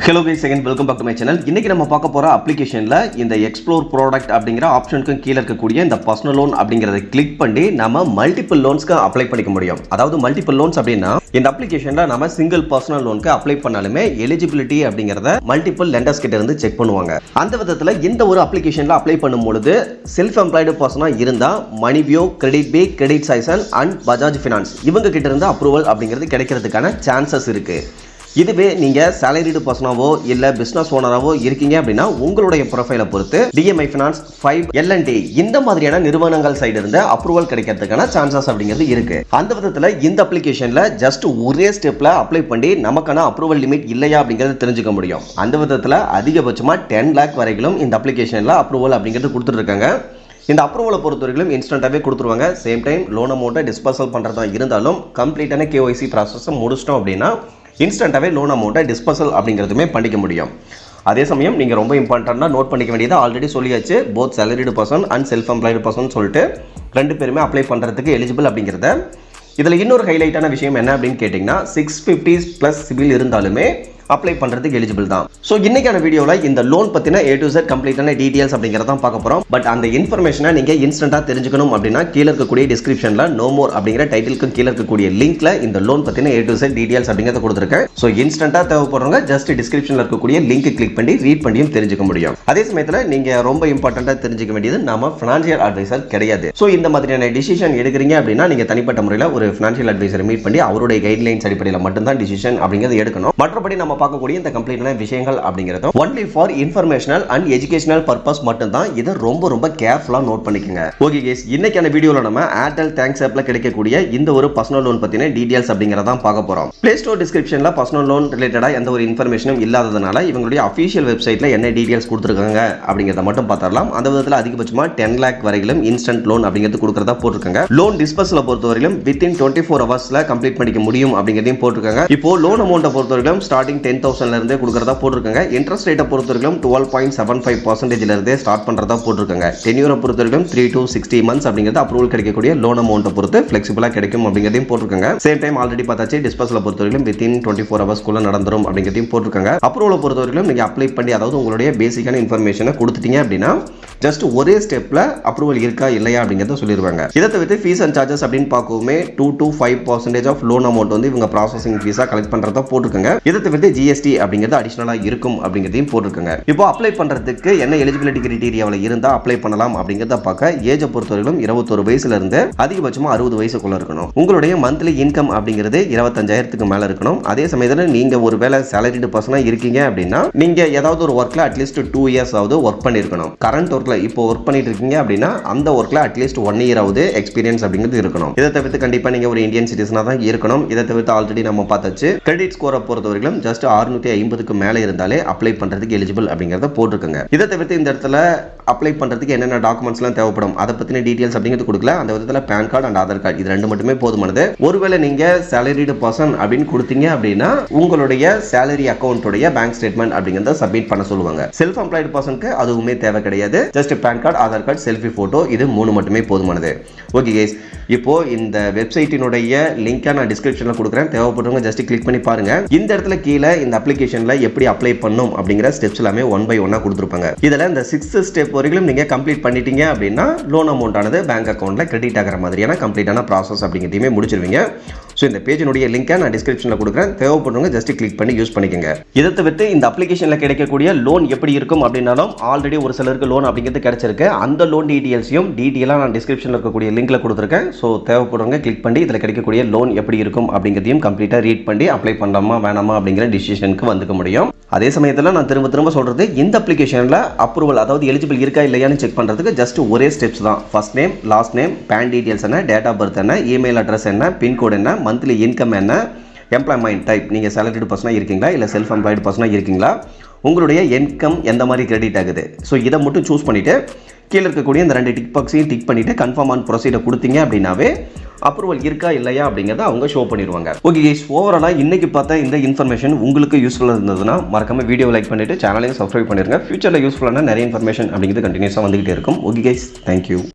Hello guys, again welcome back to my channel. இன்னைக்கு நம்ம பார்க்க போற அப்ளிகேஷன்ல இந்த எக்ஸ்ப்ளோர் ப்ராடக்ட் அப்படிங்கற ஆப்ஷனுக்கு கீழ இருக்கக்கூடிய இந்த பர்சனல் லோன் அப்படிங்கறதை கிளிக் பண்ணி நாம மல்டிபிள் லோன்ஸ்க்கு அப்ளை பண்ணிக்க முடியும். அதாவது மல்டிபிள் லோன்ஸ் அப்படினா இந்த அப்ளிகேஷன்ல நாம சிங்கிள் பர்சனல் லோனுக்கு அப்ளை பண்ணாலுமே எலிஜிபிலிட்டி அப்படிங்கறத மல்டிபிள் லெண்டர்ஸ் கிட்ட இருந்து செக் பண்ணுவாங்க. அந்த விதத்துல இந்த ஒரு அப்ளிகேஷன்ல அப்ளை பண்ணும்போது செல்ஃப் எம்ப்ளாய்டு பர்சனா இருந்தா மணிவியோ, credit pay, credit saison and Bajaj finance இவங்க கிட்ட இருந்து அப்ரூவல் அப்படிங்கிறது கிடைக்கிறதுக்கான சான்சஸ் இருக்கு. இதுவே நீங்க சாலரிடு பர்சனாவோ இல்ல பிசினஸ் ஓனராவோ இருக்கீங்க அப்படின்னா உங்களுடைய ப்ரொஃபைலை பொறுத்து DMI Finance, 5 L&T இந்த மாதிரியான நிறுவனங்கள் சைடு இருந்து அப்ரூவல் கிடைக்கிறதுக்கான சான்சஸ் அப்படிங்கிறது இருக்கு. அந்த விதத்துல இந்த அப்ளிகேஷன்ல ஜஸ்ட் ஒரே ஸ்டெப்ல அப்ளை பண்ணி நமக்கான அப்ரூவல் லிமிட் இல்லையா அப்படிங்கறது தெரிஞ்சுக்க முடியும். அந்த விதத்துல அதிகபட்சமா 10 lakh வரைக்கும் இந்த அப்ளிகேஷன்ல அப்ரூவல் அப்படிங்கிறது கொடுத்துட்டு இருக்காங்க. இந்த அப்ரூவலை பொறுத்தவரைக்கும் இன்ஸ்டன்ட்டாகவே கொடுத்துருவாங்க. சேம் டைம் லோன் அமௌண்ட்டை டிஸ்பர்சல் பண்ணுறதா இருந்தாலும் கம்ப்ளீட்டான KYC ப்ராசஸை முடிச்சிட்டோம் அப்படின்னா இன்ஸ்டன்ட்டாகவே லோன் அமௌண்ட்டை டிஸ்பர்சல் அப்படிங்கிறதுமே பண்ணிக்க முடியும். அதே சமயம் நீங்கள் ரொம்ப இம்பார்ட்டண்ட்டாக நோட் பண்ணிக்க வேண்டியது ஆல்ரெடி சொல்லியாச்சு, both salaried person and self employed person சொல்லிட்டு ரெண்டு பேருமே அப்ளை பண்ணுறதுக்கு எலிஜிபிள் அப்படிங்கிறத. இதில் இன்னொரு ஹைலைட்டான விஷயம் என்ன அப்படின்னு கேட்டிங்கன்னா 650+ சிபில் இருந்தாலுமே அப்ளை பண்ணுறதுக்கு எலிஜிபிள் தான். ஸோ இன்னைக்கான வீடியோவில் இந்த லோன் பற்றின A to Z கம்ப்ளீட்டான டீடைல்ஸ் அப்படிங்கிறத பார்க்க போகிறோம். பட் அந்த இன்ஃபர்மேஷனை நீங்கள் இன்ஸ்டன்ட்டாக தெரிஞ்சுக்கணும் அப்படின்னா கீழே இருக்கக்கூடிய டிஸ்கிரிப்ஷனில் நோ மோர் அப்படிங்கிற டைட்டிலுக்கு கீழே இருக்கக்கூடிய லிங்க்ல இந்த லோன் பற்றின A to Z டீடைல்ஸ் அப்படிங்கிறத கொடுத்துருக்கேன். ஸோ இன்ஸ்டன்ட்டாக தேவைப்படுறவங்க ஜஸ்ட் டிஸ்கிரிப்ஷனில் இருக்கக்கூடிய லிங்க் கிளிக் பண்ணி ரீட் பண்ணியும் தெரிஞ்சுக்க முடியும். அதே சமயத்தில் நீங்கள் ரொம்ப இம்பார்ட்டண்ட்டாக தெரிஞ்சுக்க வேண்டியது நாம ஃபினான்ஷியல் அட்வைசர் கிடையாது. ஸோ இந்த மாதிரியான டிசிஷன் எடுக்கிறீங்க அப்படின்னா நீங்கள் தனிப்பட்ட முறையில் ஒரு ஃபினான்ஷியல் அட்வைசரை மீட் பண்ணி அவருடைய கைட்லைன்ஸ் அடிப்படையில் மட்டும்தான் டிசிஷன் அப்படிங்கிறது எடுக்கணும். மற்றபடி நம்ம பார்க்கக்கூடிய இந்த கம்ப்ளீட்டான விஷயங்கள் அப்படிங்கிறது only for informational and educational purpose மட்டும் தான். இதை ரொம்ப கேர்ஃபுல்லா நோட் பண்ணிக்கங்க. ஓகே கேஸ், இன்னைக்கான வீடியோல நம்ம ஏர்டெல் தேங்க்ஸ் ஆப்ல கிடைக்கக்கூடிய இந்த ஒரு பர்சனல் லோன் பத்தின டீடைல்ஸ் அப்படிங்கறத பார்க்க போறோம். பிளே ஸ்டோர் டிஸ்கிரிப்ஷன்ல பர்சனல் லோன் ரிலேட்டடா எந்த ஒரு இன்ஃபர்மேஷனும் இல்லாததனால இவங்களுடைய அபிஷியல் வெப்சைட்ல என்ன டீடைல்ஸ் கொடுத்திருக்காங்க அப்படிங்கறத மட்டும் பார்த்தறலாம். அந்த விதத்துல அதிகபட்சமா 10 lakh வரையிலும் இன்ஸ்டன்ட் லோன் அப்படிங்கிறது கொடுக்கறதா போட்டுருக்காங்க. லோன் டிஸ்பர்சல பொறுத்தவரையிலும் within 24 ஹவர்ஸ்ல கம்ப்ளீட் பண்ணிக்க முடியும் அப்படிங்கறதையும் போட்டுருக்காங்க. இப்போ லோன் அமௌண்ட்டை பொறுத்தவரைக்கும் ஸ்டார்டிங் 10,000 இருந்தே கொடுக்கறதா போட்டுருக்காங்க. இன்ட்ரெஸ்ட் ரேட்டை பொறுத்தவரைக்கும் 12.75% இருந்தே ஸ்டார்ட் பண்றதா போட்டுருக்காங்க. டென்யூரை பொறுத்தவரைக்கும் 3 to 60 months அப்படிங்கிறது அப்ரூவல் கிடைக்கக்கூடிய லோன் அமௌண்ட்டை பொறுத்து ஃபிளெக்சிபிளா கிடைக்கும் அப்படிங்கறதையும் போட்டுருக்காங்க. சேம் டைம் ஆல்ரெடி பார்த்தாச்சு டிஸ்பர்சல பொறுத்தவரைக்கும் within 24 hours குள்ள நடந்துரும் அப்படிங்கறதையும் போட்டுருக்காங்க. அப்ரூவலை பொறுத்தவரைக்கும் நீங்க அப்ளை பண்ணி அதாவது உங்களுடைய பேசிக்கான இன்ஃபர்மேஷனை கொடுத்துட்டீங்க அப்படின்னா ஜஸ்ட் ஒரே ஸ்டெப்ல அப்ரூவல் இருக்கா இல்லையா அப்படிங்கறத சொல்லிடுவாங்க. இதை தவிர்த்து ஃபீஸ் அண்ட் சார்ஜஸ் அப்படின்னு பார்க்கவுமே 2 to 5% ஆஃப் லோன் அமௌண்ட் வந்து இவங்க ப்ராசஸிங் ஃபீஸா கலெக்ட் பண்றதா போட்டுருக்காங்க. இதை தவிர்த்து GST அப்படிங்கிறது அடிஷனலா இருக்கும் அப்படிங்கறதையும் போட்டுருக்காங்க. இப்போ அப்ளை பண்றதுக்கு என்ன எலிஜிபிலிட்டி கிரைட்டீரியாவில் இருந்தா அப்ளை பண்ணலாம் அப்படிங்கறத பார்க்க ஏஜ் பொறுத்தவரைக்கும் 21 வயசுல இருந்து அதிகபட்சமா 60 வயசுக்குள்ள இருக்கணும். உங்களுடைய மந்த்லி இன்கம் அப்படிங்கிறது 25,000க்கு மேல இருக்கணும். அதே சமயத்தில் நீங்க ஒருவேளை சேலரிடு பர்சனா இருக்கீங்க அப்படின்னா நீங்க ஏதாவது ஒரு ஒர்க்ல அட்லீஸ்ட் 2 years ஆவது ஒர்க் பண்ணிருக்கணும். கரண்ட் ஒர்க்ல இப்போ ஒர்க் பண்ணிட்டு இருக்கீங்க அப்படின்னா அந்த ஒர்க்ல அட்லீஸ்ட் 1 year ஆவது எக்ஸ்பீரியன்ஸ் அப்படிங்கிறது இருக்கணும். இதை தவிர்த்து கண்டிப்பா நீங்க ஒரு இந்தியன் சிட்டிசனா தான் இருக்கணும். இதை தவிர்த்து ஆல்ரெடி நம்ம பார்த்தாச்சு கிரெடிட் ஸ்கோரை பொறுத்தவரைக்கும் ஜஸ்ட் 650க்கு மேல இருந்தாலே அப்ளை பண்றதுக்கு எலிஜிபிள் அப்படிங்கறத போட்டுருக்காங்க. இதை தவிர்த்து இந்த இடத்துல அப்ளை பண்றதுக்கு என்னென்ன டாக்குமெண்ட்ஸ் எல்லாம் தேவைப்படும் அதை பத்தின டீடைல்ஸ் அப்படிங்கிறது கொடுக்கல. அந்த விதத்துல PAN card and Aadhaar card இது ரெண்டு மட்டுமே போதுமானது. ஒருவேளை நீங்க சேலரிடு பர்சன் அப்படின்னு கொடுத்தீங்க அப்படின்னா உங்களுடைய சேலரி அக்கௌண்ட்டோடைய பேங்க் ஸ்டேட்மெண்ட் அப்படிங்கறத சப்மிட் பண்ண சொல்லுவாங்க. செல்ஃப் எம்ப்ளாய்டு பர்சனுக்கு அதுவுமே தேவை கிடையாது. Just PAN card, Aadhaar card, selfie photo இது 3 மட்டுமே போதுமானது. ஓகே கைஸ், இப்போ இந்த வெப்சைட்டினுடைய லிங்கை நான் டிஸ்கிரிப்ஷன்ல கொடுக்குறேன். தேவைப்படுறவங்க ஜஸ்ட் கிளிக் பண்ணி பாருங்க. இந்த இடத்துல கீழே இந்த அப்ளிகேஷன்ல எப்படி அப்ளை பண்ணும் அப்படிங்கிற ஸ்டெப்ஸ் எல்லாமே 1 by 1 கொடுத்துருப்பாங்க. இதுல இந்த 6th ஸ்டெப் வரைக்கும் நீங்க கம்ப்ளீட் பண்ணிட்டீங்க அப்படின்னா லோன் அமௌண்ட் ஆனது பேங்க் அக்கௌண்ட்ல கிரெடிட் ஆகிற மாதிரியான கம்ப்ளீட்டான ப்ராசஸ் அப்படிங்கிறதையுமே முடிச்சிருவீங்க. ஸோ இந்த பேஜினுடைய லிங்கை நான் டிஸ்கிரிப்ஷன்ல கொடுக்குறேன். தேவைப்படுறவங்க ஜஸ்ட் கிளிக் பண்ணி யூஸ் பண்ணிக்கோங்க. இதை தவிர்த்து இந்த அப்ளிகேஷன்ல கிடைக்கக்கூடிய லோன் எப்படி இருக்கும் அப்படின்னாலும் ஆல்ரெடி ஒரு சிலருக்கு லோன் அப்படிங்கிறது கிடைச்சிருக்கு. அந்த லோன் டீடைல்ஸையும் டீடைலாக நான் டிஸ்கிரிப்ஷன்ல இருக்கக்கூடிய லிங்க்ல கொடுத்துருக்கேன். ஸோ தேவைப்படுறவங்க கிளிக் பண்ணி இதில் கிடைக்கக்கூடிய லோன் எப்படி இருக்கும் அப்படிங்கிறதையும் கம்ப்ளீட்டாக ரீட் பண்ணி அப்ளை பண்ணலாமா வேணாமா அப்படிங்கிற டிசிஷனுக்கு வந்துக்க முடியும். அதே சமயத்தில் நான் திரும்ப சொல்றது இந்த அப்ளிகேஷனில் அப்ரூவல் அதாவது எலிஜிபிள் இருக்கா இல்லையான்னு செக் பண்ணுறதுக்கு ஜஸ்ட் ஒரே ஸ்டெப்ஸ் தான். First name, last name, PAN details என்ன, டேட் ஆஃப் பர்த் என்ன, இமெயில் அட்ரஸ் என்ன, பின்கோடு என்ன, மந்த்லி இன்கம் என்ன, எம்ப்ளாய்மெண்ட் டைப் நீங்கள் சேலரிடு பர்சனாக இருக்கீங்களா இல்லை செல்ஃப் எம்ப்ளாய்டு பர்சனாக இருக்கீங்களா, உங்களுடைய இன்கம் எந்த மாதிரி கிரெடிட் ஆகுது. ஸோ இதை மட்டும் சூஸ் பண்ணிவிட்டு கீழே இருக்கக்கூடிய இந்த 2 டிக் பாக்ஸையும் டிக் பண்ணிவிட்டு கன்ஃபார்ம் ஆன் ப்ரொசீடர் கொடுத்தீங்க அப்படின்னாவே அப்ரூவல் இருக்கா இல்லையா அப்படிங்கிறத அவங்க ஷோ பண்ணிடுவாங்க. ஓகே கைஸ், ஓவராலாக இன்னைக்கு பார்த்த இந்த இன்ஃபர்மேஷன் உங்களுக்கு யூஸ்ஃபுல்லாக இருந்ததுன்னா மறக்காம வீடியோ லைக் பண்ணிட்டு சேனலையும் சப்ஸ்கிரைப் பண்ணிருங்க. ஃபியூச்சரில் யூஸ்ஃபுல்லான நிறைய இன்ஃபர்மேஷன் அப்படிங்கிறது கண்டினியூஸாக வந்துகிட்டே இருக்கும். Okay guys, thank you.